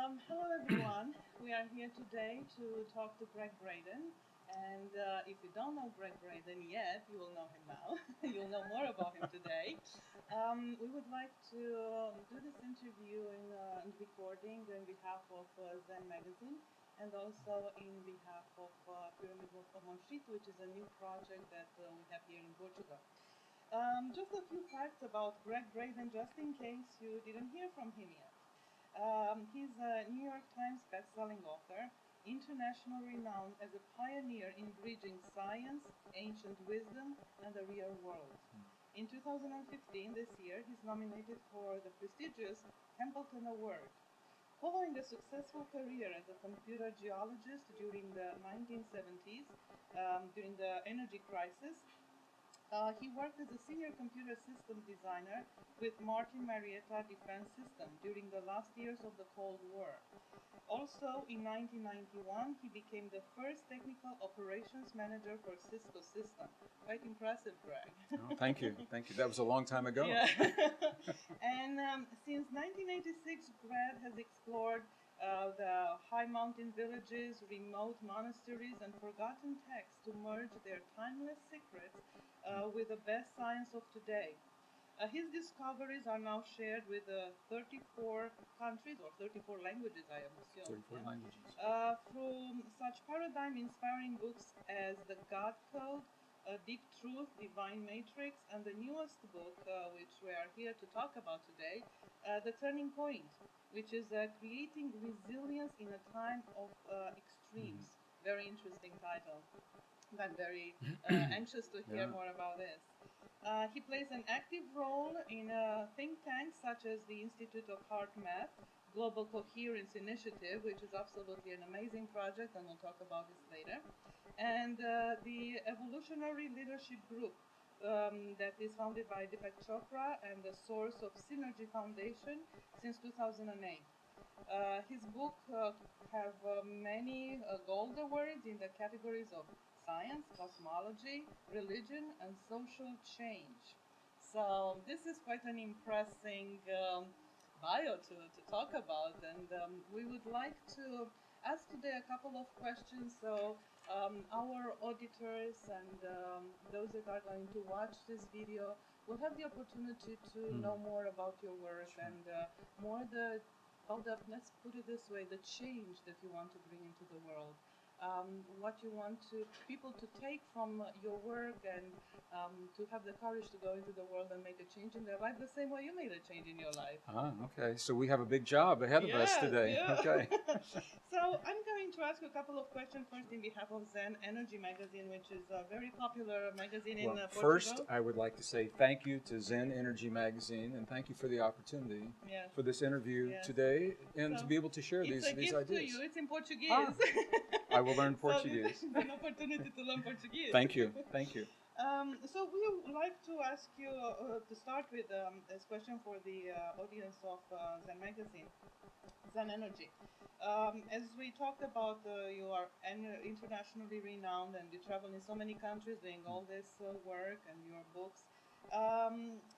Hello everyone. We are here today to talk to Gregg Braden. And if you don't know Gregg Braden yet, you will know him now. You'll know more about him today. We would like to do this interview in recording on behalf of Zen Magazine and also in behalf of Pyramid Wolf of Monshit, which is a new project that we have here in Portugal. Just a few facts about Gregg Braden, just in case you didn't hear from him yet. He's a New York Times bestselling author, international renowned as a pioneer in bridging science, ancient wisdom, and the real world. In 2015, this year, he's nominated for the prestigious Templeton Award. Following a successful career as a computer geologist during the 1970s, during the energy crisis, he worked as a senior computer system designer with Martin Marietta Defense System during the last years of the Cold War. Also, in 1991, he became the first technical operations manager for Cisco System. Quite impressive, Greg. Oh, thank you. Thank you. That was a long time ago. Yeah. And since 1986, Greg has explored the high mountain villages, remote monasteries, and forgotten texts to merge their timeless secrets with the best science of today. His discoveries are now shared with 34 countries or 34 languages, I assume. 34 languages. Through such paradigm-inspiring books as The God Code, Deep Truth, Divine Matrix, and the newest book, which we are here to talk about today, The Turning Point, which is Creating Resilience in a Time of Extremes. Very interesting title. I'm very anxious to hear more about this. He plays an active role in think tanks such as the Institute of Heart Math, Global Coherence Initiative, which is absolutely an amazing project, and we'll talk about this later, and the Evolutionary Leadership Group that is founded by Deepak Chopra and the source of Synergy Foundation since 2008. His book have many gold awards in the categories of science, cosmology, religion, and social change. So this is quite an impressive bio to talk about, and we would like to ask today a couple of questions so our auditors and those that are going to watch this video will have the opportunity to know more about your work and more about the, let's put it this way, the change that you want to bring into the world. What you want people to take from your work and to have the courage to go into the world and make a change in their life the same way you made a change in your life. Okay. So we have a big job ahead of us today. Yeah. Okay. So I'm going to ask you a couple of questions first in behalf of Zen Energy Magazine, which is a very popular magazine in Portugal. First, I would like to say thank you to Zen Energy Magazine, and thank you for the opportunity for this interview today and to be able to share these ideas. It's a gift to you. It's in Portuguese. I will learn Portuguese. So an opportunity to learn Portuguese. Thank you. Thank you. So we would like to ask you to start with this question for the audience of Zen Magazine, Zen Energy. As we talked about, you are internationally renowned and you travel in so many countries doing all this work and your books.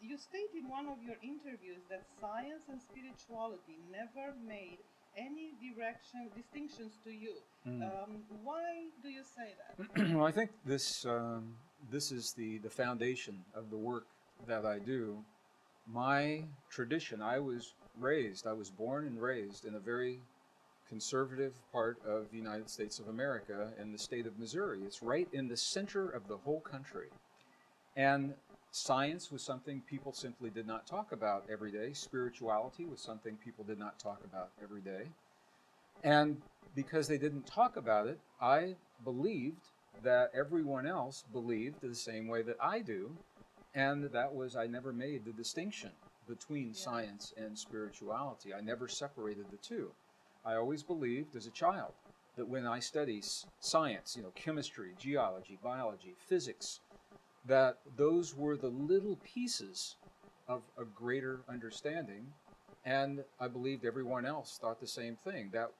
You state in one of your interviews that science and spirituality never made any distinctions to you. Why do you say that? Well, I think this is the foundation of the work that I do. My tradition, I was born and raised in a very conservative part of the United States of America in the state of Missouri. It's right in the center of the whole country. And science was something people simply did not talk about every day. Spirituality was something people did not talk about every day. And because they didn't talk about it, I believed that everyone else believed the same way that I do. And that was, I never made the distinction between science and spirituality. I never separated the two. I always believed as a child that when I study science, chemistry, geology, biology, physics, that those were the little pieces of a greater understanding. And I believed everyone else thought the same thing, that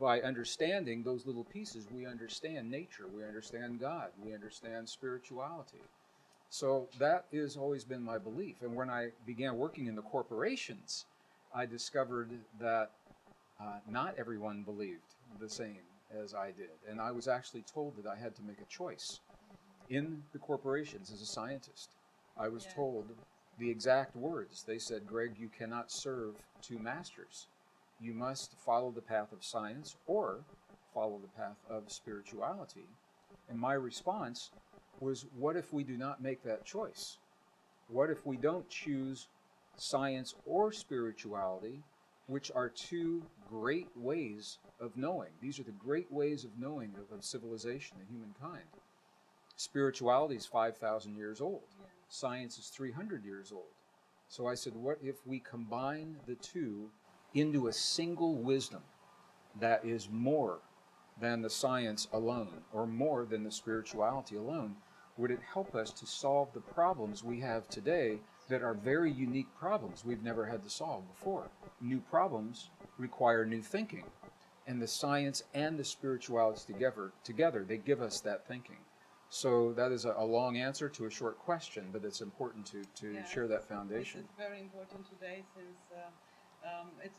by understanding those little pieces, we understand nature, we understand God, we understand spirituality. So that has always been my belief. And when I began working in the corporations, I discovered that not everyone believed the same as I did. And I was actually told that I had to make a choice. In the corporations as a scientist, I was told the exact words. They said, Greg, you cannot serve two masters. You must follow the path of science or follow the path of spirituality. And my response was, what if we do not make that choice? What if we don't choose science or spirituality, which are two great ways of knowing? These are the great ways of knowing of civilization and humankind. Spirituality is 5,000 years old. Science is 300 years old. So I said, what if we combine the two into a single wisdom that is more than the science alone, or more than the spirituality alone? Would it help us to solve the problems we have today that are very unique problems we've never had to solve before? New problems require new thinking, and the science and the spirituality together, they give us that thinking. So that is a long answer to a short question, but it's important to share that foundation. This is very important today, since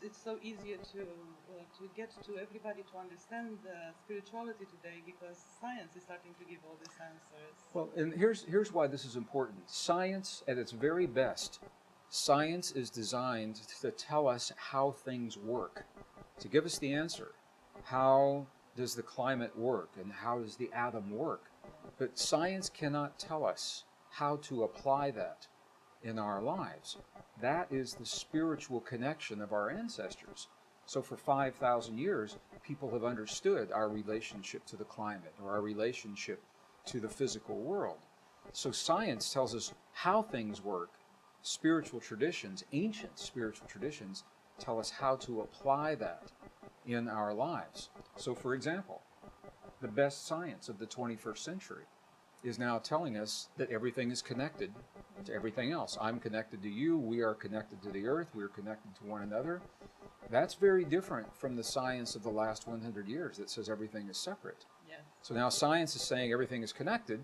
it's so easier to get to everybody to understand spirituality today, because science is starting to give all these answers. Well, and here's why this is important. Science, at its very best, science is designed to tell us how things work, to give us the answer. How does the climate work, and how does the atom work? But science cannot tell us how to apply that in our lives. That is the spiritual connection of our ancestors. So for 5,000 years, people have understood our relationship to the climate, or our relationship to the physical world. So science tells us how things work. Spiritual traditions, ancient spiritual traditions, tell us how to apply that in our lives. So for example, the best science of the 21st century is now telling us that everything is connected to everything else. I'm connected to you, we are connected to the earth, we are connected to one another. That's very different from the science of the last 100 years that says everything is separate. Yes. So now science is saying everything is connected.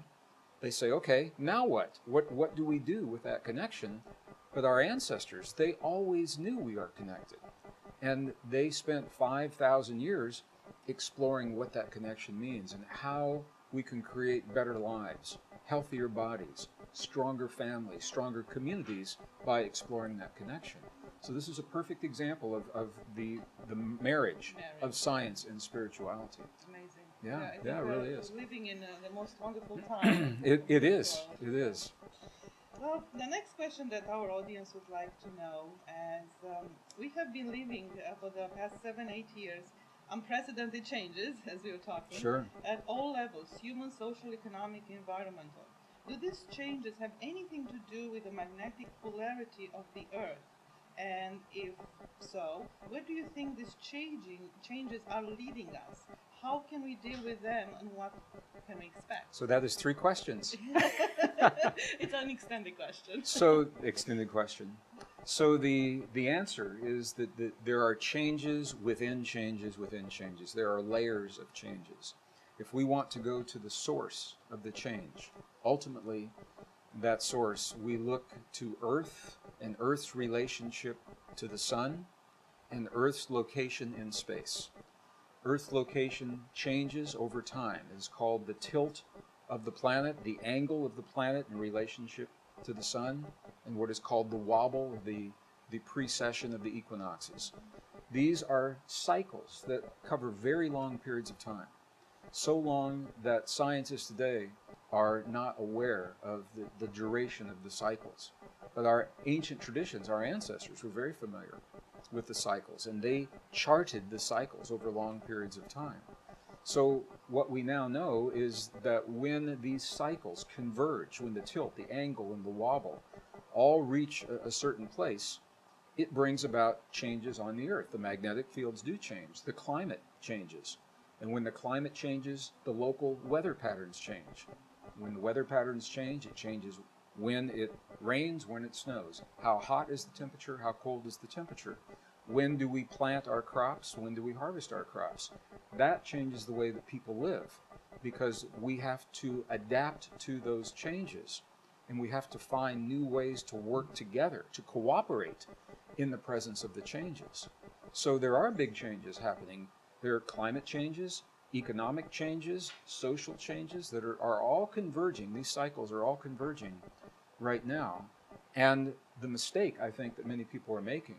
They say, okay, now what? What do we do with that connection? But our ancestors, they always knew we are connected. And they spent 5,000 years exploring what that connection means and how we can create better lives, healthier bodies, stronger families, stronger communities by exploring that connection. So this is a perfect example of the marriage of science and spirituality. Amazing. Yeah, it really is. We're living in the most wonderful time. It is. It is. Well, the next question that our audience would like to know is, we have been living for the past 7-8 years unprecedented changes, as we were talking, Sure. at all levels: human, social, economic, environmental. Do these changes have anything to do with the magnetic polarity of the Earth? And if so, where do you think these changes are leading us? How can we deal with them, and what can we expect? So that is 3 questions. It's an extended question. So, extended question. So the answer is that there are changes within changes within changes. There are layers of changes. If we want to go to the source of the change, ultimately that source, we look to Earth and Earth's relationship to the Sun and Earth's location in space. Earth's location changes over time. It is called the tilt of the planet, the angle of the planet in relationship to the Sun, and what is called the wobble, the precession of the equinoxes. These are cycles that cover very long periods of time, so long that scientists today are not aware of the duration of the cycles. But our ancient traditions, our ancestors, were very familiar with the cycles, and they charted the cycles over long periods of time. So what we now know is that when these cycles converge, when the tilt, the angle, and the wobble all reach a certain place, it brings about changes on the Earth. The magnetic fields do change. The climate changes. And when the climate changes, the local weather patterns change. When the weather patterns change, it changes when it rains, when it snows. How hot is the temperature? How cold is the temperature? When do we plant our crops? When do we harvest our crops? That changes the way that people live, because we have to adapt to those changes, and we have to find new ways to work together, to cooperate in the presence of the changes. So there are big changes happening. There are climate changes, economic changes, social changes that are all converging. These cycles are all converging right now. And the mistake I think that many people are making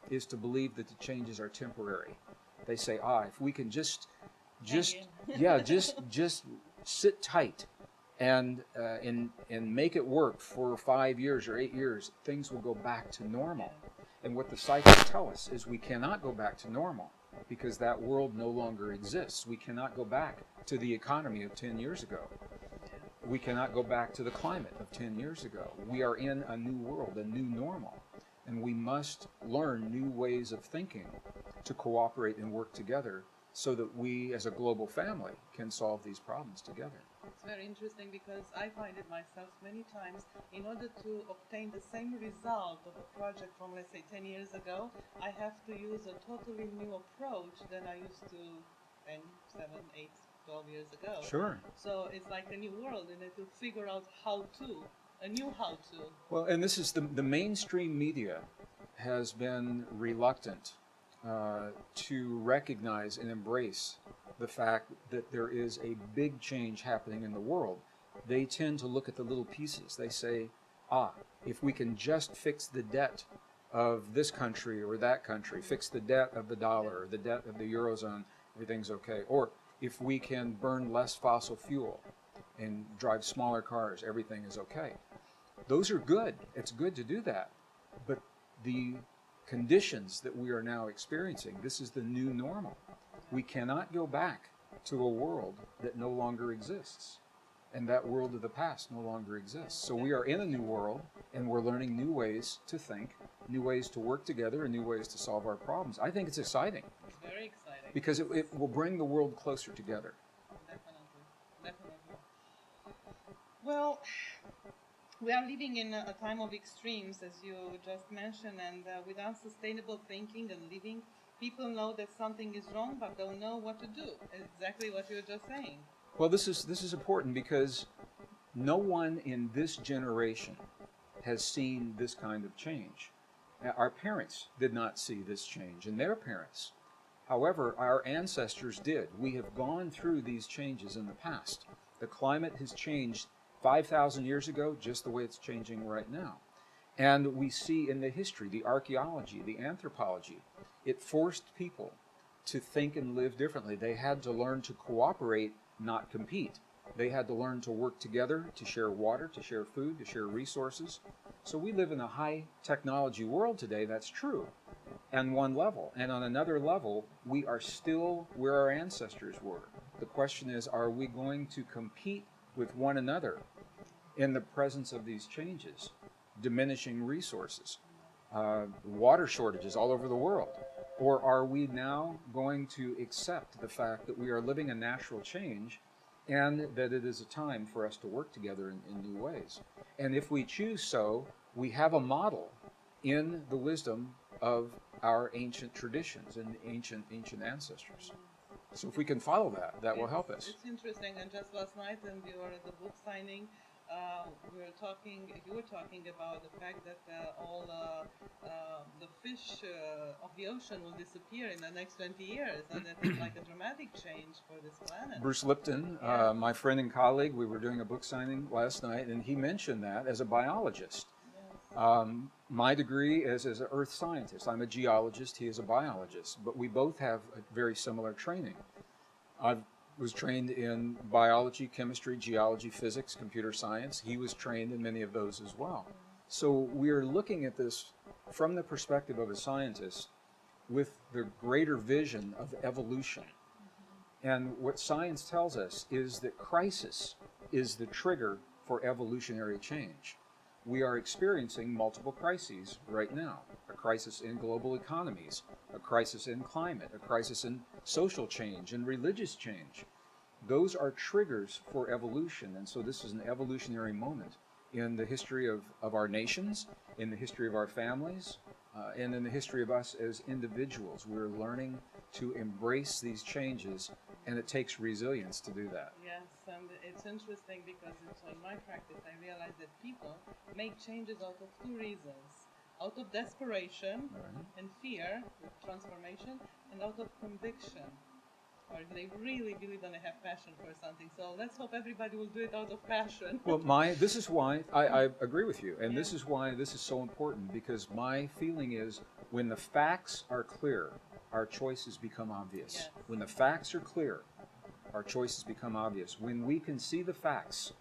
is to believe that the changes are temporary. They say, if we can just yeah, just sit tight and make it work for 5 years or 8 years, things will go back to normal. And what the cycles tell us is we cannot go back to normal because that world no longer exists. We cannot go back to the economy of 10 years ago. We cannot go back to the climate of 10 years ago. We are in a new world, a new normal, and we must learn new ways of thinking to cooperate and work together so that we as a global family can solve these problems together. It's very interesting because I find it myself many times, in order to obtain the same result of a project from, let's say, 10 years ago, I have to use a totally new approach than I used to 10, 7, 8, 12 years ago. Sure. So it's like a new world, and to figure out a new how to. Well, and this is the mainstream media has been reluctant to recognize and embrace the fact that there is a big change happening in the world. They tend to look at the little pieces. They say, if we can just fix the debt of this country or that country, fix the debt of the dollar or the debt of the Eurozone, everything's okay. Or if we can burn less fossil fuel and drive smaller cars, everything is okay. Those are good. It's good to do that. But the conditions that we are now experiencing, this is the new normal. We cannot go back to a world that no longer exists. And that world of the past no longer exists. So we are in a new world, and we're learning new ways to think, new ways to work together, and new ways to solve our problems. I think it's exciting. It's very exciting. Because it will bring the world closer together. Definitely. Well, we are living in a time of extremes, as you just mentioned, and without sustainable thinking and living, people know that something is wrong, but don't know what to do. Exactly what you were just saying. Well, this is important because no one in this generation has seen this kind of change. Our parents did not see this change, and their parents. However, our ancestors did. We have gone through these changes in the past. The climate has changed 5,000 years ago, just the way it's changing right now. And we see in the history, the archaeology, the anthropology, it forced people to think and live differently. They had to learn to cooperate, not compete. They had to learn to work together, to share water, to share food, to share resources. So we live in a high technology world today, that's true, on one level. And on another level, we are still where our ancestors were. The question is, are we going to compete with one another in the presence of these changes, diminishing resources, water shortages all over the world? Or are we now going to accept the fact that we are living a natural change and that it is a time for us to work together in new ways? And if we choose so, we have a model in the wisdom of our ancient traditions and ancient ancestors. So if we can follow that, that will help us. It's interesting. And just last night, when we were at the book signing, you were talking about the fact that all the fish of the ocean will disappear in the next 20 years, and that is like a dramatic change for this planet. Bruce Lipton, my friend and colleague, we were doing a book signing last night, and he mentioned that as a biologist. My degree is as an earth scientist. I'm a geologist, he is a biologist, but we both have a very similar training. I was trained in biology, chemistry, geology, physics, computer science. He was trained in many of those as well. So we are looking at this from the perspective of a scientist with the greater vision of evolution. And what science tells us is that crisis is the trigger for evolutionary change. We are experiencing multiple crises right now. A crisis in global economies, a crisis in climate, a crisis in social change and religious change. Those are triggers for evolution, and so this is an evolutionary moment in the history of our nations, in the history of our families, and in the history of us as individuals. We're learning to embrace these changes, and it takes resilience to do that. Yes, and it's interesting because in my practice I realize that people make changes out of two reasons. out of desperation Right. and fear, with transformation, and out of conviction, or they really, really want to have passion for something. So let's hope everybody will do it out of passion. Well, this is why I agree with you, and Yeah. this is why this is so important, because my feeling is when the facts are clear, our choices become obvious. Yes. When the facts are clear, our choices become obvious. When we can see the facts,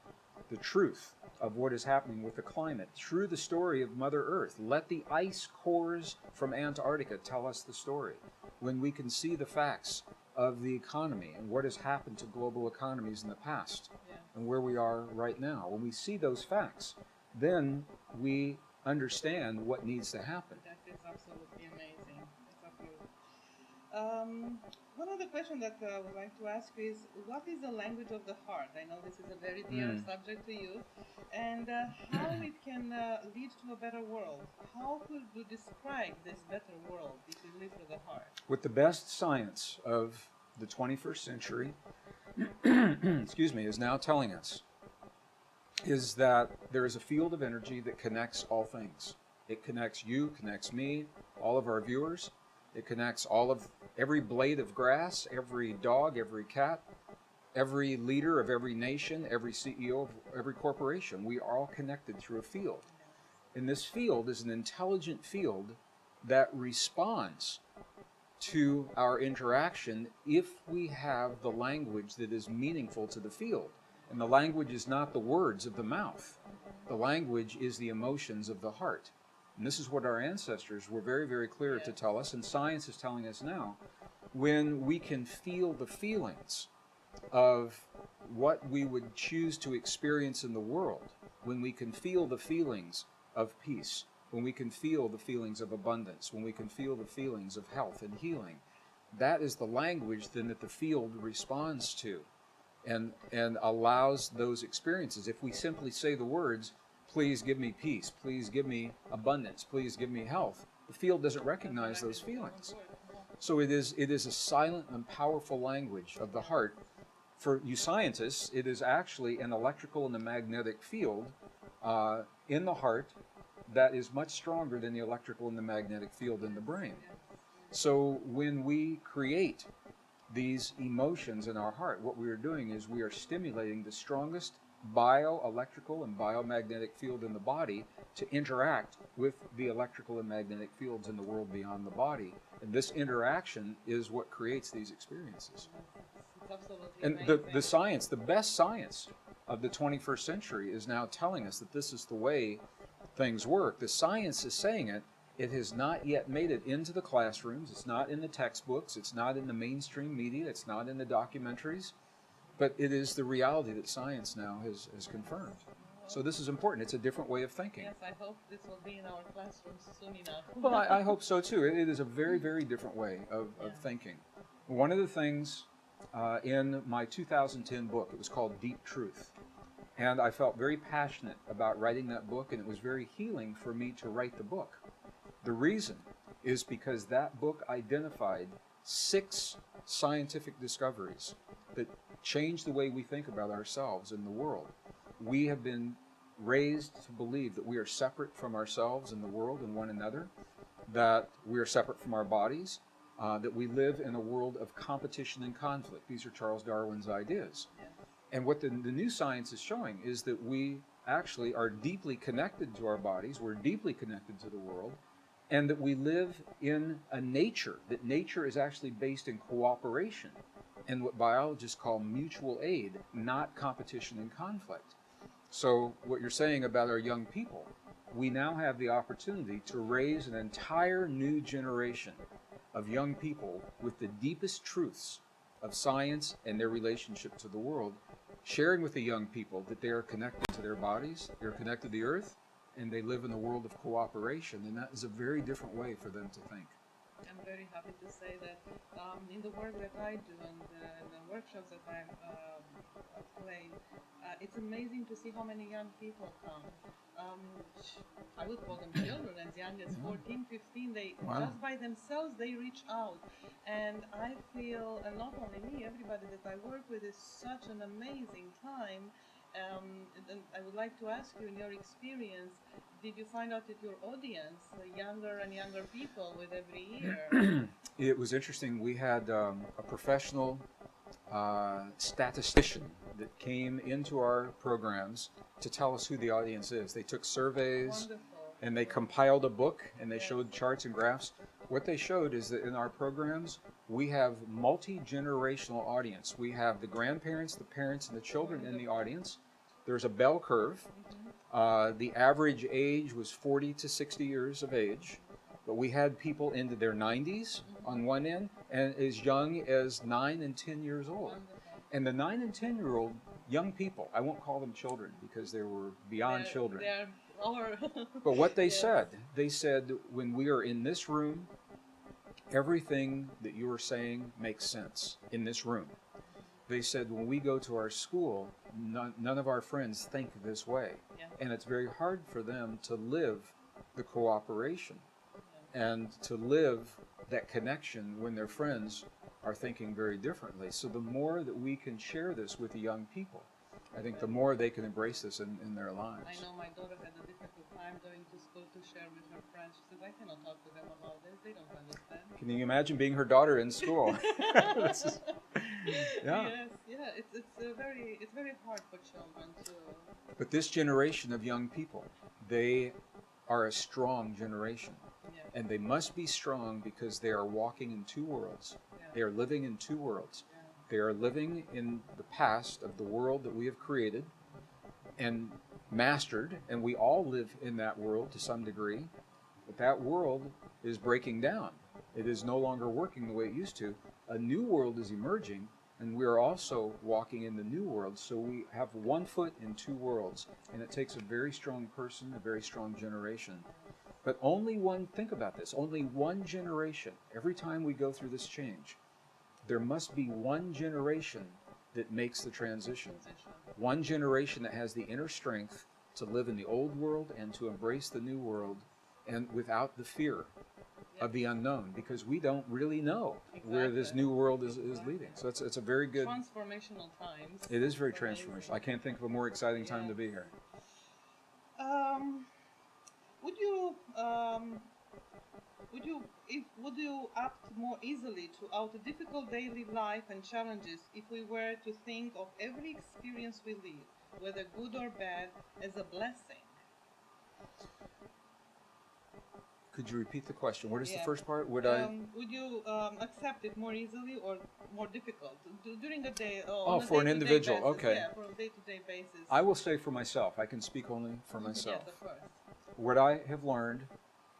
the truth of what is happening with the climate through the story of Mother Earth. Let the ice cores from Antarctica tell us the story. When we can see the facts of the economy and what has happened to global economies in the past Yeah. and where we are right now, when we see those facts, then we understand what needs to happen. That is absolutely amazing. It's absolutely. One other question that I would like to ask you is, what is the language of the heart? I know this is a very dear subject to you, and how it can lead to a better world. How could you describe this better world if we live with the heart? With the best science of the 21st century, excuse me, is now telling us is that there is a field of energy that connects all things. It connects you, connects me, all of our viewers. It connects every blade of grass, every dog, every cat, every leader of every nation, every CEO of every corporation. We are all connected through a field. And this field is an intelligent field that responds to our interaction if we have the language that is meaningful to the field. And the language is not the words of the mouth. The language is the emotions of the heart. And this is what our ancestors were very, very clear to tell us, and science is telling us now. When we can feel the feelings of what we would choose to experience in the world, when we can feel the feelings of peace, when we can feel the feelings of abundance, when we can feel the feelings of health and healing, that is the language then that the field responds to and allows those experiences. If we simply say the words, please give me peace, please give me abundance, please give me health, the field doesn't recognize those feelings. So it is a silent and powerful language of the heart. For you scientists, it is actually an electrical and a magnetic field in the heart that is much stronger than the electrical and the magnetic field in the brain. So when we create these emotions in our heart, what we are doing is we are stimulating the strongest bioelectrical and biomagnetic field in the body to interact with the electrical and magnetic fields in the world beyond the body. And this interaction is what creates these experiences. And the science, the best science of the 21st century is now telling us that this is the way things work. The science is saying it. It has not yet made it into the classrooms. It's not in the textbooks. It's not in the mainstream media. It's not in the documentaries. But it is the reality that science now has confirmed. So this is important. It's a different way of thinking. Yes, I hope this will be in our classrooms soon enough. Well, I hope so too. It is a very, very different way of thinking. One of the things in my 2010 book, it was called Deep Truth. And I felt very passionate about writing that book, and it was very healing for me to write the book. The reason is because that book identified 6 scientific discoveries that change the way we think about ourselves in the world. We have been raised to believe that we are separate from ourselves and the world and one another, that we are separate from our bodies, that we live in a world of competition and conflict. These are Charles Darwin's ideas. And what the new science is showing is that we actually are deeply connected to our bodies, we're deeply connected to the world, and that we live in a nature, that nature is actually based in cooperation and what biologists call mutual aid, not competition and conflict. So what you're saying about our young people, we now have the opportunity to raise an entire new generation of young people with the deepest truths of science and their relationship to the world, sharing with the young people that they are connected to their bodies, they're connected to the earth, and they live in a world of cooperation, and that is a very different way for them to think. I'm very happy to say that in the work that I do and the workshops that I'm playing, it's amazing to see how many young people come. I would call them children, as young as 14, 15. They just by themselves they reach out, and I feel, and not only me, everybody that I work with is such an amazing time. And I would like to ask you, in your experience, did you find out that your audience, younger and younger people with every year? It was interesting. We had a professional statistician that came into our programs to tell us who the audience is. They took surveys Wonderful. and they compiled a book and they Yes. showed charts and graphs. What they showed is that in our programs, we have multi-generational audience. We have the grandparents, the parents, and the children in the audience. There's a bell curve. The average age was 40 to 60 years of age, but we had people into their 90s on one end and as young as 9 and 10 years old. Wonderful. And the 9 and 10-year-old young people, I won't call them children because they were beyond children. They're our But what they Yes. said, when we are in this room, everything that you are saying makes sense in this room. They said, when we go to our school, none of our friends think this way. Yeah. And it's very hard for them to live the cooperation and to live that connection when their friends are thinking very differently. So the more that we can share this with the young people, I think the more they can embrace this in their lives. I know my daughter had a difficult time going to school to share with her friends. She says, I cannot talk to them about this. They don't understand. Can you imagine being her daughter in school? Yeah. Yes, yeah. It's very hard for children to. But this generation of young people, they are a strong generation. Yeah. And they must be strong because they are walking in two worlds. Yeah. They are living in two worlds. Yeah. They are living in the past of the world that we have created and mastered, and we all live in that world to some degree. But that world is breaking down. It is no longer working the way it used to. A new world is emerging, and we are also walking in the new world. So we have one foot in two worlds, and it takes a very strong person, a very strong generation. But think about this, only one generation. Every time we go through this change, there must be one generation that makes the transition. One generation that has the inner strength to live in the old world and to embrace the new world, and without the fear of the unknown, because we don't really know where this new world is leading. So it's a very good, transformational times. it is very It's amazing. transformational. I can't think of a more exciting time to be here. Would you act more easily to our difficult daily life and challenges if we were to think of every experience we live, whether good or bad, as a blessing? Could you repeat the question? What is the Yeah. first part? Would you accept it more easily or more difficult during the day? On a for an day-to-day individual, basis, okay. Yeah, for a day-to-day basis. I will say for myself, I can speak only for myself. Yes, of course. What I have learned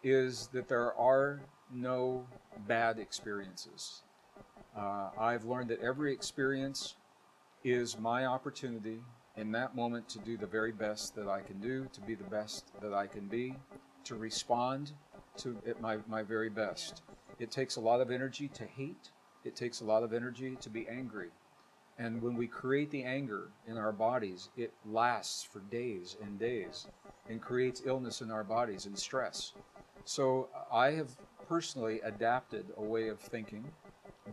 is that there are no bad experiences. I've learned that every experience is my opportunity in that moment to do the very best that I can do, to be the best that I can be, to respond to at my very best. It takes a lot of energy to hate. It takes a lot of energy to be angry. And when we create the anger in our bodies, it lasts for days and days and creates illness in our bodies and stress. So I have personally adapted a way of thinking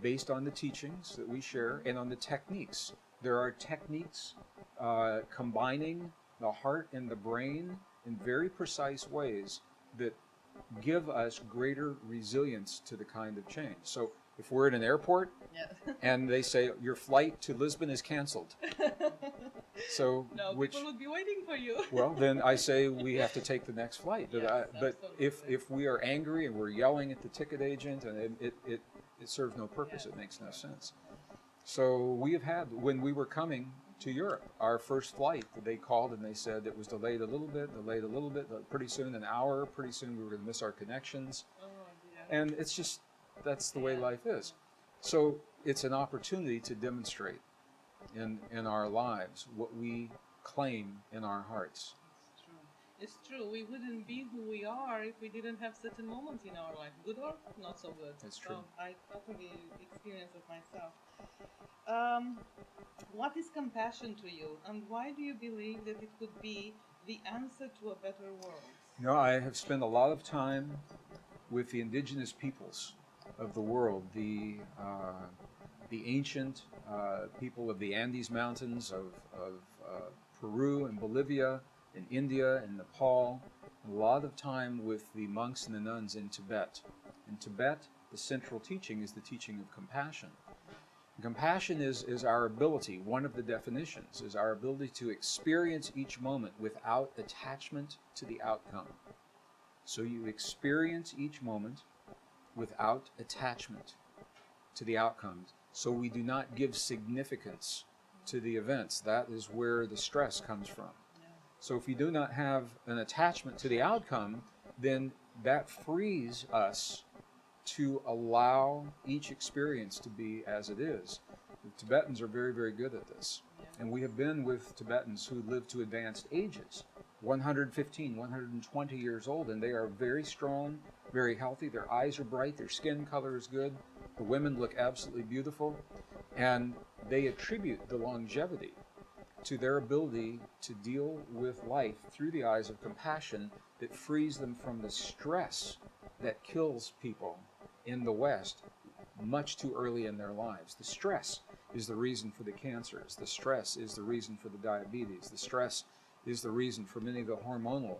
based on the teachings that we share and on the techniques. There are techniques combining the heart and the brain in very precise ways that give us greater resilience to the kind of change. So if we're at an airport Yes. and they say your flight to Lisbon is canceled, so No, people would be waiting for you. well, then I say we have to take the next flight. But, Yes, but if absolutely. we are angry and we're yelling at the ticket agent, and it serves no purpose, Yes. it makes no sense. So we have had, when we were coming to Europe, our first flight, they called and they said it was delayed a little bit, pretty soon an hour, pretty soon we were going to miss our connections. Oh, dear. And it's just, that's the way life is. So it's an opportunity to demonstrate in our lives what we claim in our hearts. It's true. It's true. We wouldn't be who we are if we didn't have certain moments in our life, good or not so good. That's true. So I totally experience it myself. What is compassion to you, and why do you believe that it could be the answer to a better world? You know, I have spent a lot of time with the indigenous peoples of the world, the ancient people of the Andes Mountains, of Peru and Bolivia, in India and Nepal, a lot of time with the monks and the nuns in Tibet. In Tibet, the central teaching is the teaching of compassion. Compassion is our ability, one of the definitions, is our ability to experience each moment without attachment to the outcome. So you experience each moment without attachment to the outcomes. So we do not give significance to the events. That is where the stress comes from. So if you do not have an attachment to the outcome, then that frees us to allow each experience to be as it is. The Tibetans are very, very good at this. And we have been with Tibetans who live to advanced ages, 115, 120 years old, and they are very strong, very healthy. Their eyes are bright, their skin color is good, the women look absolutely beautiful, and they attribute the longevity to their ability to deal with life through the eyes of compassion that frees them from the stress that kills people in the West much too early in their lives. The stress is the reason for the cancers. The stress is the reason for the diabetes. The stress is the reason for many of the hormonal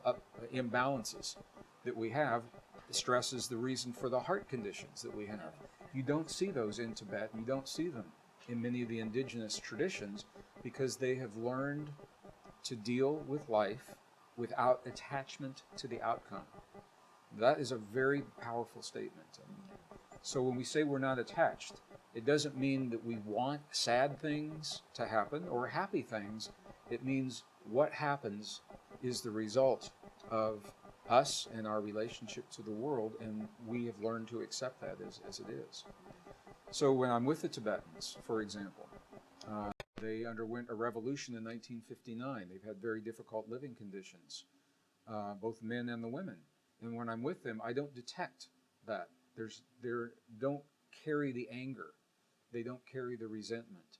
imbalances that we have. The stress is the reason for the heart conditions that we have. You don't see those in Tibet. You don't see them in many of the indigenous traditions because they have learned to deal with life without attachment to the outcome. That is a very powerful statement. So when we say we're not attached, it doesn't mean that we want sad things to happen or happy things. It means what happens is the result of us and our relationship to the world, and we have learned to accept that as it is. So when I'm with the Tibetans, for example, they underwent a revolution in 1959. They've had very difficult living conditions, both men and the women. And when I'm with them, I don't detect that. They don't carry the anger. They don't carry the resentment.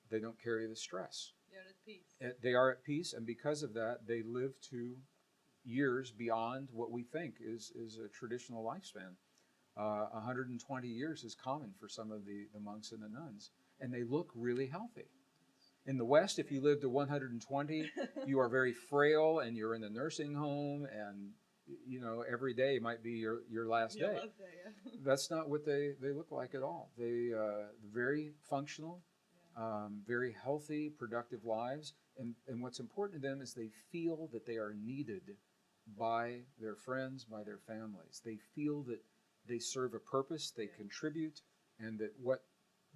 They don't carry the stress. They're at peace. They are at peace, and because of that, they live to years beyond what we think is a traditional lifespan. 120 years is common for some of the monks and the nuns, and they look really healthy. In the West, if you live to 120, you are very frail, and you're in a nursing home, and every day might be your last day. That's not what they look like at all. They very functional, very healthy, productive lives, and what's important to them is they feel that they are needed by their friends, by their families. They feel that they serve a purpose, they contribute, and that what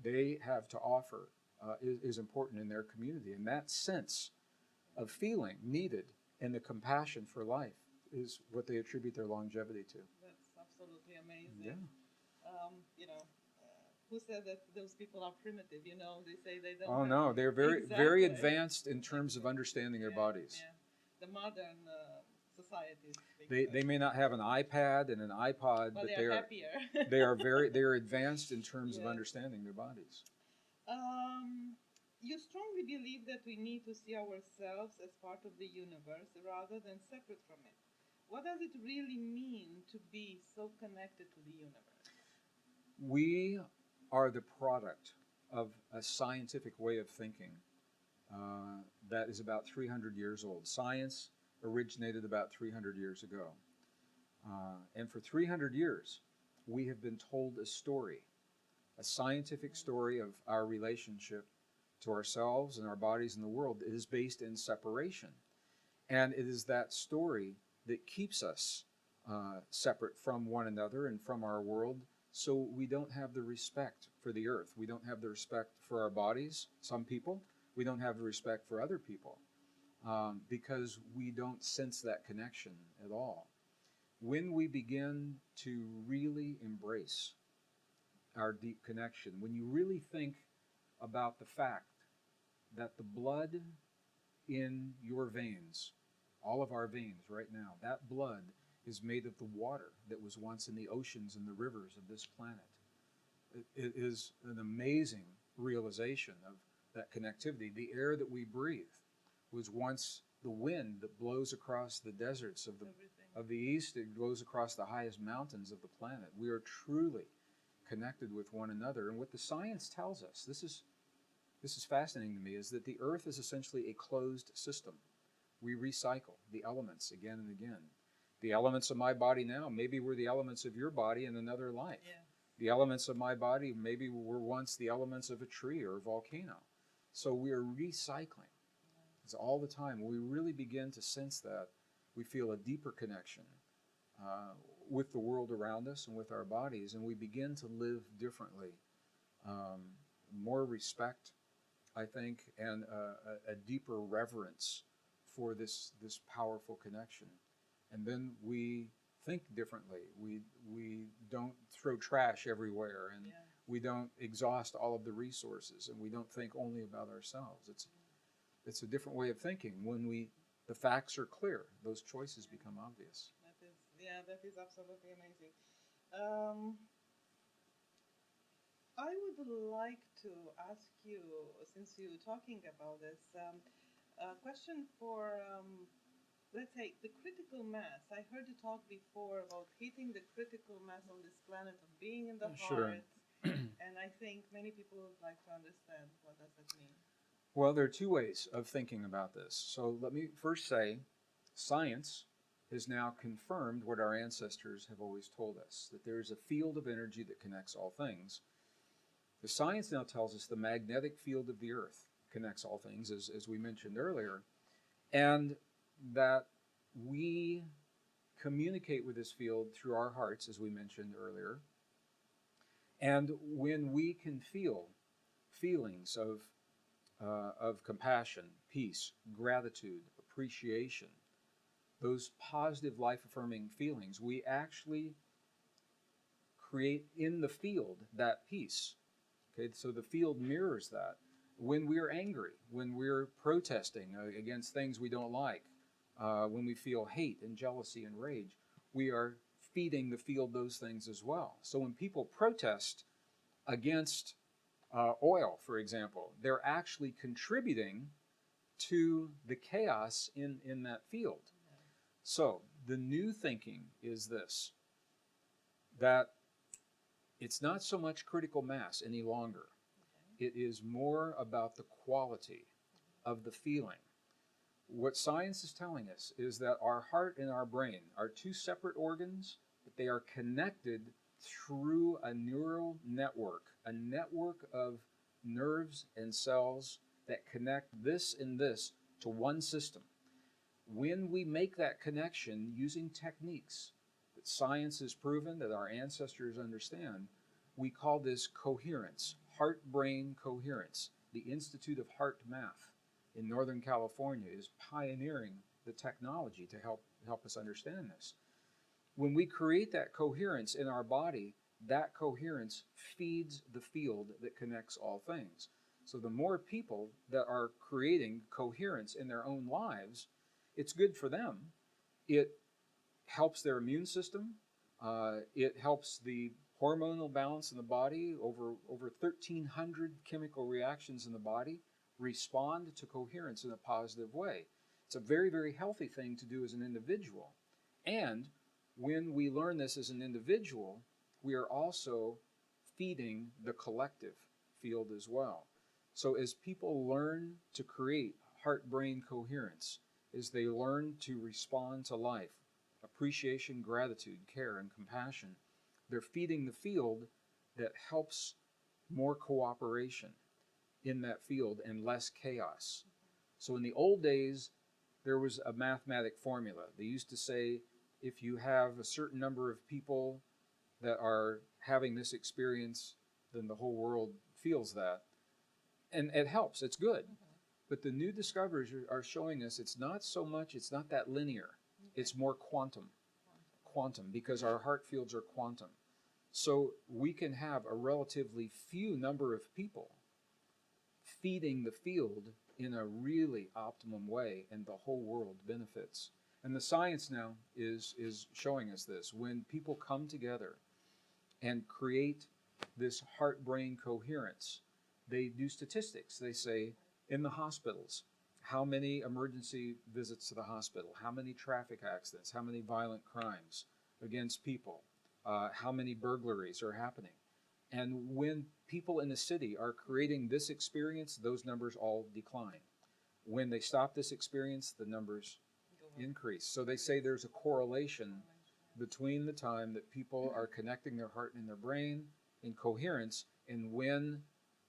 they have to offer is important in their community. And that sense of feeling needed and the compassion for life is what they attribute their longevity to. That's absolutely amazing. Yeah. Who said that those people are primitive? They say they don't. Oh no, they're very very advanced in terms of understanding their bodies. Yeah. The modern societies. They may not have an iPad and an iPod, but they are happier. they are advanced in terms of understanding their bodies. You strongly believe that we need to see ourselves as part of the universe rather than separate from it. What does it really mean to be so connected to the universe? We are the product of a scientific way of thinking that is about 300 years old. Science originated about 300 years ago. And for 300 years, we have been told a story, a scientific story of our relationship to ourselves and our bodies and the world. It is based in separation. And it is that story that keeps us separate from one another and from our world, so we don't have the respect for the earth. We don't have the respect for our bodies, some people. We don't have the respect for other people because we don't sense that connection at all. When we begin to really embrace our deep connection, when you really think about the fact that the blood in your veins, all of our veins right now, that blood is made of the water that was once in the oceans and the rivers of this planet. It is an amazing realization of that connectivity. The air that we breathe was once the wind that blows across the deserts of the east. It blows across the highest mountains of the planet. We are truly connected with one another. And what the science tells us, this is this is fascinating to me, is that the Earth is essentially a closed system. We recycle the elements again and again. The elements of my body now maybe were the elements of your body in another life. Yeah. The elements of my body maybe were once the elements of a tree or a volcano. So we are recycling. It's all the time. When we really begin to sense that, we feel a deeper connection with the world around us and with our bodies, and we begin to live differently. More respect, I think, and a deeper reverence for this powerful connection. And then we think differently. We don't throw trash everywhere, and we don't exhaust all of the resources, and we don't think only about ourselves. It's a different way of thinking. When the facts are clear, those choices become obvious. That is absolutely amazing. Um, I would like to ask you, since you're talking about this, a question for, let's say, the critical mass. I heard you talk before about hitting the critical mass on this planet of being in the Sure. heart, and I think many people would like to understand what does that mean. Well, there are two ways of thinking about this. So let me first say, science has now confirmed what our ancestors have always told us, that there is a field of energy that connects all things. The science now tells us the magnetic field of the Earth connects all things, as we mentioned earlier, and that we communicate with this field through our hearts, as we mentioned earlier. And when we can feel feelings of compassion, peace, gratitude, appreciation, those positive life-affirming feelings, we actually create in the field that peace. Okay, so the field mirrors that. When we're angry, when we're protesting against things we don't like, when we feel hate and jealousy and rage, we are feeding the field those things as well. So when people protest against oil, for example, they're actually contributing to the chaos in that field. So the new thinking is this, that it's not so much critical mass any longer. It is more about the quality of the feeling. What science is telling us is that our heart and our brain are two separate organs, but they are connected through a neural network, a network of nerves and cells that connect this and this to one system. When we make that connection using techniques that science has proven, that our ancestors understand, we call this coherence, heart-brain coherence. The Institute of Heart Math in Northern California is pioneering the technology to help us understand this. When we create that coherence in our body, that coherence feeds the field that connects all things. So the more people that are creating coherence in their own lives, it's good for them. It helps their immune system. It helps the hormonal balance in the body. Over 1,300 chemical reactions in the body respond to coherence in a positive way. It's a very, very healthy thing to do as an individual. And when we learn this as an individual, we are also feeding the collective field as well. So as people learn to create heart-brain coherence, as they learn to respond to life, appreciation, gratitude, care, and compassion, they're feeding the field that helps more cooperation in that field and less chaos. So in the old days, there was a mathematic formula. They used to say, if you have a certain number of people that are having this experience, then the whole world feels that. And it helps, it's good. But the new discoveries are showing us it's not so much, it's not that linear. It's more quantum, because our heart fields are quantum. So we can have a relatively few number of people feeding the field in a really optimum way, and the whole world benefits. And the science now is showing us this. When people come together and create this heart-brain coherence, they do statistics. They say, in the hospitals, how many emergency visits to the hospital, how many traffic accidents, how many violent crimes against people, how many burglaries are happening. And when people in the city are creating this experience, those numbers all decline. When they stop this experience, the numbers Go up. increase. So they say there's a correlation between the time that people are connecting their heart and their brain in coherence and when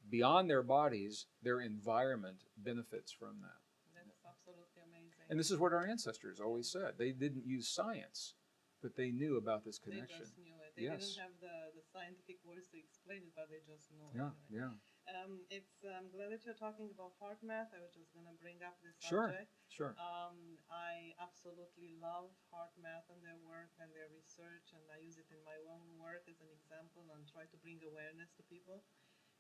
beyond their bodies, their environment benefits from that. That's absolutely amazing. And this is what our ancestors always said. They didn't use science, but they knew about this connection. They just knew it. They Yes. didn't have the scientific words to explain it, but they just knew Yeah, it. yeah. I'm glad that you're talking about heart math. I was just going to bring up this Sure, subject. sure. I absolutely love heart math and their work and their research, and I use it in my own work as an example and try to bring awareness to people.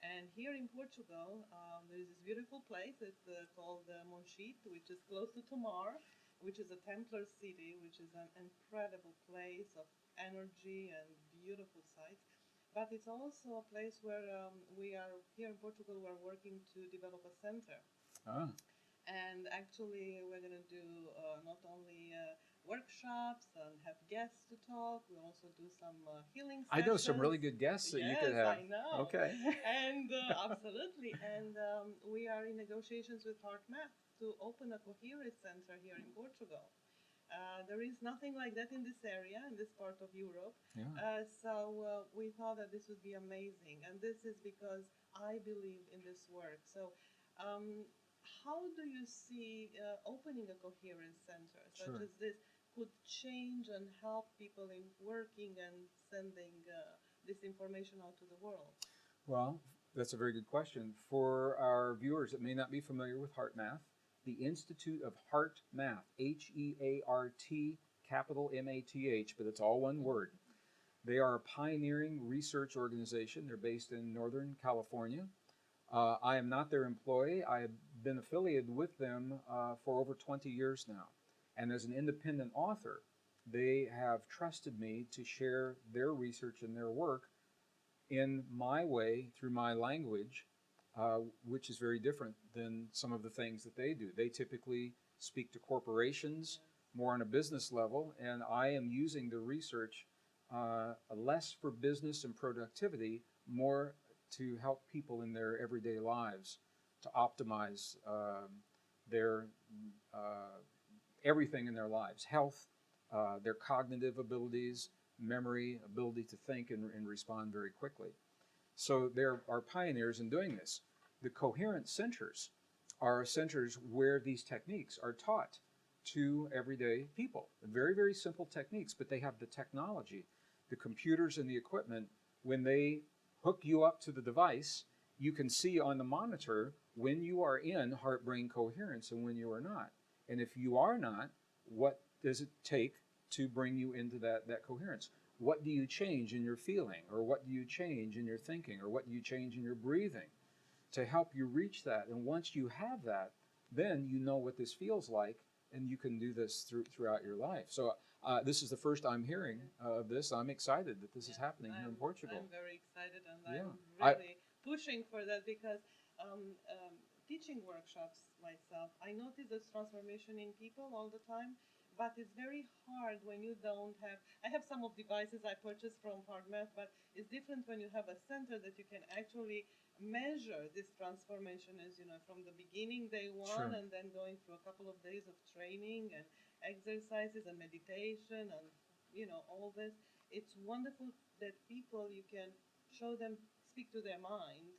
And here in Portugal, there is this beautiful place. It's called Monchite, which is close to Tomar, which is a Templar city, which is an incredible place of energy and beautiful sights. But it's also a place where we are here in Portugal. We're working to develop a center, Ah, and actually, we're going to do not only workshops and have guests to talk. We also do some healing I know some really sessions. good guests that you Yes, could have. I know. Okay. And absolutely. And we are in negotiations with HeartMath to open a coherence center here in Portugal. There is nothing like that in this area, in this part of Europe. Yeah. So we thought that this would be amazing. And this is because I believe in this work. So, how do you see opening a coherence center such Sure. as this could change and help people in working and sending this information out to the world? Well, that's a very good question. For our viewers that may not be familiar with Heart Math, the Institute of Heart Math, HEART, capital MATH, but it's all one word. They are a pioneering research organization. They're based in Northern California. I am not their employee. I have been affiliated with them for over 20 years now. And as an independent author, they have trusted me to share their research and their work in my way through my language, which is very different than some of the things that they do. They typically speak to corporations more on a business level, and I am using the research less for business and productivity, more to help people in their everyday lives to optimize their everything in their lives, health, their cognitive abilities, memory, ability to think and respond very quickly. So there are pioneers in doing this. The coherent centers are centers where these techniques are taught to everyday people. Very, very simple techniques, but they have the technology, the computers and the equipment. When they hook you up to the device, you can see on the monitor when you are in heart-brain coherence and when you are not. And if you are not, what does it take to bring you into that coherence? What do you change in your feeling? Or what do you change in your thinking? Or what do you change in your breathing to help you reach that? And once you have that, then you know what this feels like, and you can do this throughout your life. So this is the first I'm hearing of this. I'm excited that this is happening here in Portugal. I'm very excited, and Yeah. I'm really pushing for that because teaching workshops myself, I notice this transformation in people all the time. But it's very hard when you don't have. I have some of devices I purchased from HeartMath, but it's different when you have a center that you can actually measure this transformation, as you know, from the beginning, day one, Sure. and then going through a couple of days of training and exercises and meditation and all this. It's wonderful that people you can show them, speak to their mind.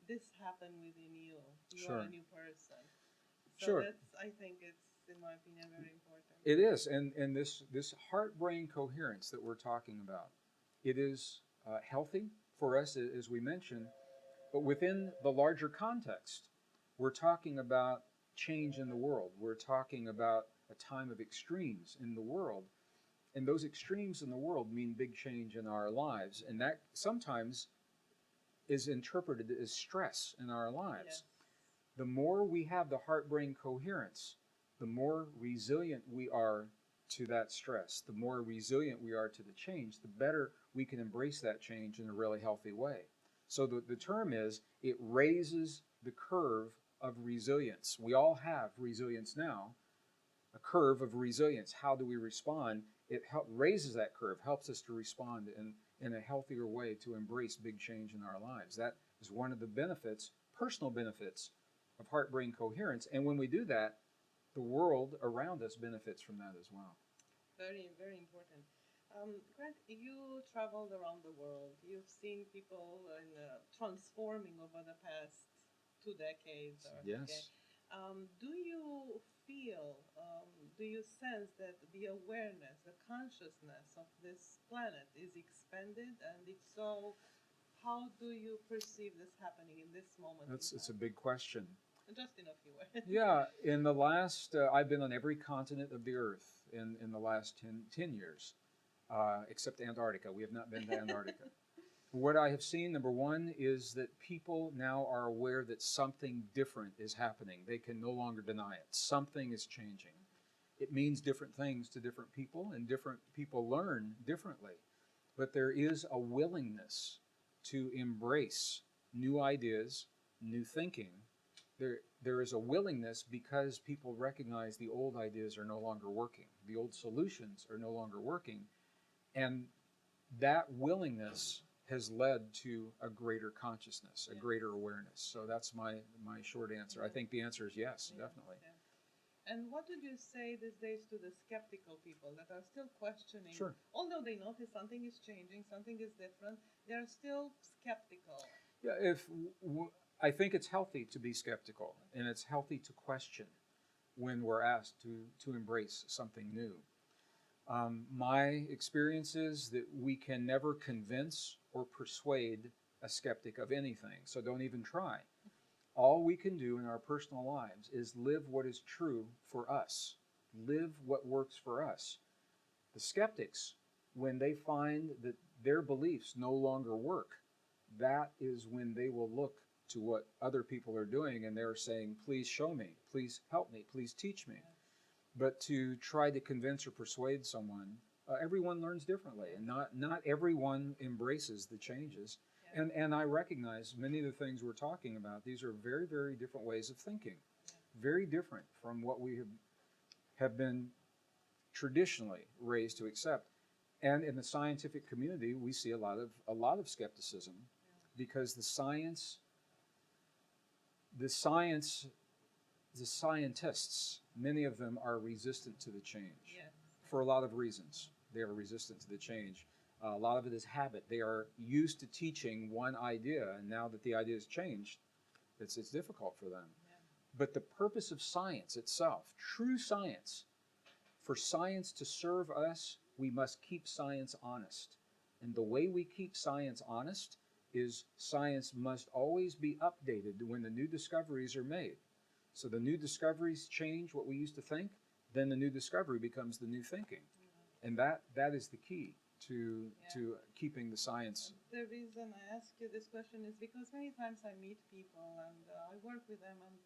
This happened within you. You are Sure. a new person. So Sure. that's, I think it's, in my opinion, very important. It is, and this heart-brain coherence that we're talking about, it is healthy for us, as we mentioned, but within the larger context, we're talking about change in the world. We're talking about a time of extremes in the world, and those extremes in the world mean big change in our lives, and that sometimes is interpreted as stress in our lives. Yes. The more we have the heart-brain coherence, the more resilient we are to that stress, the more resilient we are to the change, the better we can embrace that change in a really healthy way. So the term is, it raises the curve of resilience. We all have resilience now, a curve of resilience. How do we respond? it raises that curve, helps us to respond in a healthier way to embrace big change in our lives. That is one of the benefits, personal benefits, of heart-brain coherence. And when we do that, the world around us benefits from that as well. Very, very important. Greg, you traveled around the world. You've seen people transforming over the past 2 decades, or okay. Yes. Do you feel, do you sense that the awareness, the consciousness of this planet is expanded? And if so, how do you perceive this happening in this moment in It's a time? big question. Just in a few words. Yeah, in the last, I've been on every continent of the earth in the last 10 years, except Antarctica. We have not been to Antarctica. What I have seen, number one, is that people now are aware that something different is happening. They can no longer deny it. Something is changing. It means different things to different people, and different people learn differently. But there is a willingness to embrace new ideas, new thinking. There is a willingness because people recognize the old ideas are no longer working. The old solutions are no longer working. And that willingness has led to a greater consciousness, a greater awareness. So that's my short answer. I think the answer is yes, definitely. Yeah. And what would you say these days to the skeptical people that are still questioning? Sure. Although they notice something is changing, something is different, they are still skeptical. Yeah, I think it's healthy to be skeptical, and it's healthy to question when we're asked to embrace something new. My experience is that we can never convince or persuade a skeptic of anything, so don't even try. All we can do in our personal lives is live what is true for us, live what works for us. The skeptics, when they find that their beliefs no longer work, that is when they will look to what other people are doing and they're saying, please show me, please help me, please teach me. But to try to convince or persuade someone, everyone learns differently, and not everyone embraces the changes. And I recognize many of the things we're talking about, these are very, very different ways of thinking, very different from what we have been traditionally raised to accept. And in the scientific community, we see a lot of skepticism because the scientists, many of them are resistant to the change for a lot of reasons. They are resistant to the change. A lot of it is habit. They are used to teaching one idea, and now that the idea has changed, it's difficult for them. But the purpose of science itself, true science, for science to serve us, we must keep science honest. And the way we keep science honest is science must always be updated when the new discoveries are made. So the new discoveries change what we used to think, then the new discovery becomes the new thinking. And that is the key to keeping the science. The reason I ask you this question is because many times I meet people and I work with them, and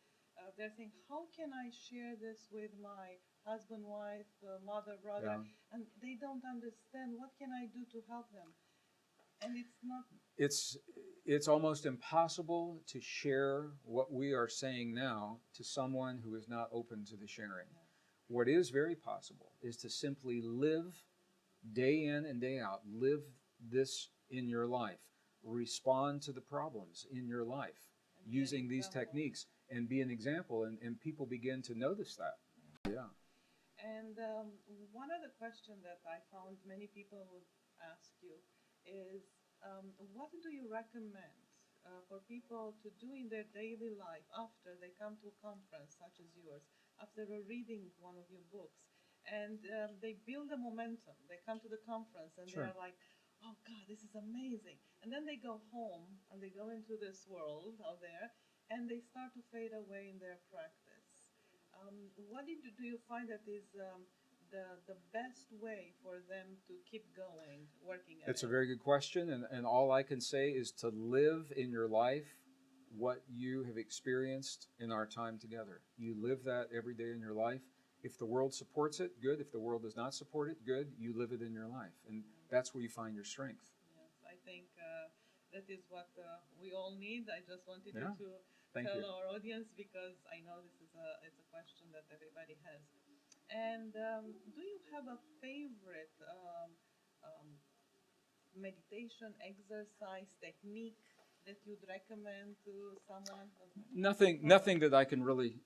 they're saying, how can I share this with my husband, wife, mother, brother? And they don't understand, what can I do to help them? And it's not... It's almost impossible to share what we are saying now to someone who is not open to the sharing. What is very possible is to simply live day in and day out, live this in your life, respond to the problems in your life using these techniques, and be an example, and people begin to notice that. Yeah. And one of the questions that I found many people would ask you is, what do you recommend for people to do in their daily life after they come to a conference such as yours, after reading one of your books, and they build a momentum. They come to the conference and they're like, oh God, this is amazing. And then they go home and they go into this world out there and they start to fade away in their practice. What do you find that is the best way for them to keep going, working at it? It's a very good question, and all I can say is to live in your life what you have experienced in our time together. You live that every day in your life. If the world supports it, good. If the world does not support it, good. You live it in your life, and that's where you find your strength. Yes, I think that is what we all need. I just wanted you to Thank tell you. our audience, because I know this is it's a question that everybody has. And do you have a favorite um, meditation exercise technique that you'd recommend to someone? Nothing that I can really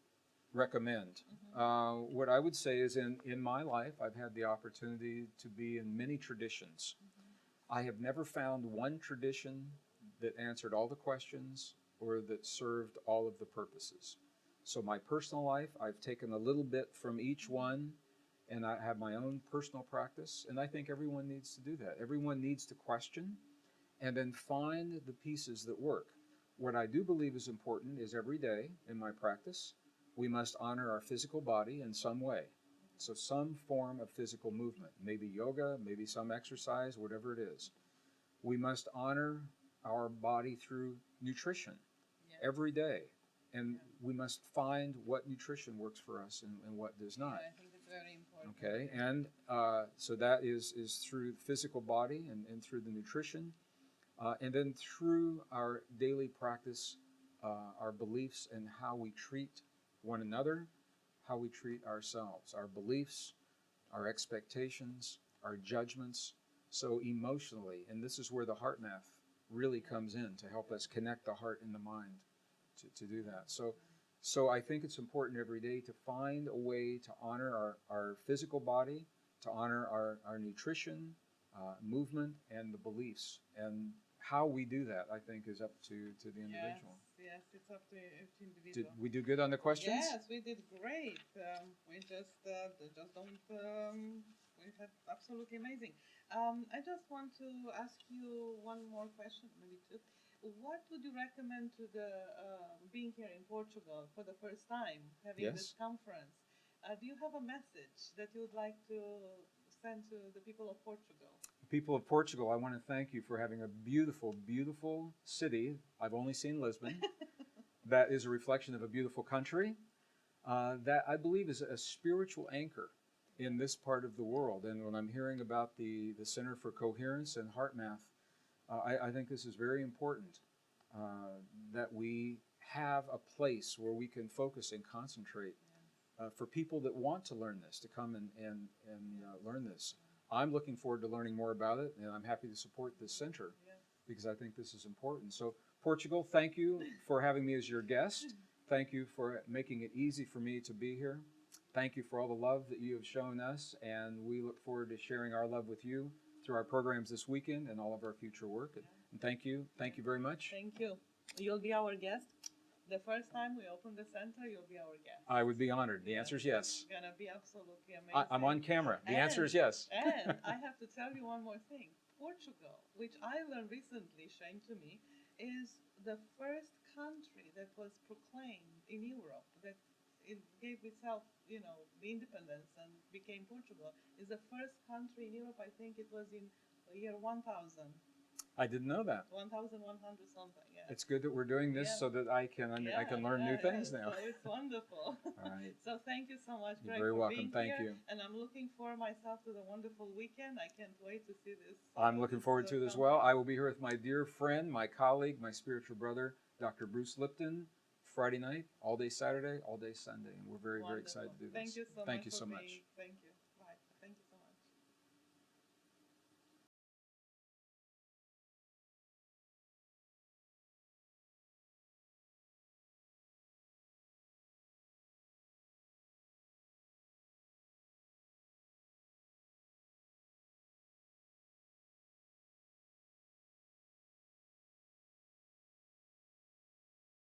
recommend. Mm-hmm. What I would say is in my life, I've had the opportunity to be in many traditions. Mm-hmm. I have never found one tradition that answered all the questions or that served all of the purposes. So, my personal life, I've taken a little bit from each one, and I have my own personal practice. And I think everyone needs to do that. Everyone needs to question and then find the pieces that work. What I do believe is important is every day in my practice, we must honor our physical body in some way. So, some form of physical movement, maybe yoga, maybe some exercise, whatever it is. We must honor our body through nutrition Yes. every day. And Yeah. we must find what nutrition works for us and what does Yeah, not. I think it's very important. Okay, and so that is through the physical body and through the nutrition. And then through our daily practice, our beliefs and how we treat one another, how we treat ourselves, our beliefs, our expectations, our judgments. So emotionally, and this is where the heart math really comes in to help us connect the heart and the mind to do that. So I think it's important every day to find a way to honor our physical body, to honor our nutrition, movement, and the beliefs. And how we do that, I think, is up to the individual. Yes, it's up to each Did individual. we do good on the questions? Yes, we did great. We just don't. We had absolutely amazing. I just want to ask you one more question, maybe two. What would you recommend to the being here in Portugal for the first time, having this Yes. conference? Do you have a message that you would like to send to the people of Portugal? People of Portugal, I want to thank you for having a beautiful, beautiful city. I've only seen Lisbon. That is a reflection of a beautiful country. That I believe is a spiritual anchor in this part of the world. And when I'm hearing about the Center for Coherence and Heart Math, I think this is very important that we have a place where we can focus and concentrate for people that want to learn this, to come and learn this. I'm looking forward to learning more about it, and I'm happy to support this center because I think this is important. So, Portugal, thank you for having me as your guest. Thank you for making it easy for me to be here. Thank you for all the love that you have shown us, and we look forward to sharing our love with you through our programs this weekend and all of our future work. And thank you very much. Thank you. You'll be our guest. The first time we open the center, you'll be our guest. I would be honored. The answer is yes. It's gonna be absolutely amazing. I'm on camera. The answer is yes. And I have to tell you one more thing. Portugal, which I learned recently, shame to me, is the first country that was proclaimed in Europe that it gave itself, the independence and became Portugal. Is the first country in Europe. I think it was in the year 1000. I didn't know that. 1100 something. Yeah. It's good that we're doing this so that I can learn new things now. So it's wonderful. All right. So thank you so much, Greg, You're very for welcome. being Thank here. you. And I'm looking for myself to the wonderful weekend. I can't wait to see this. I'm looking forward to it as well. I will be here with my dear friend, my colleague, my spiritual brother, Dr. Bruce Lipton, Friday night, all day Saturday, all day Sunday. And we're very, very excited to do this. Thank you so much. Thank you so much. Thank you.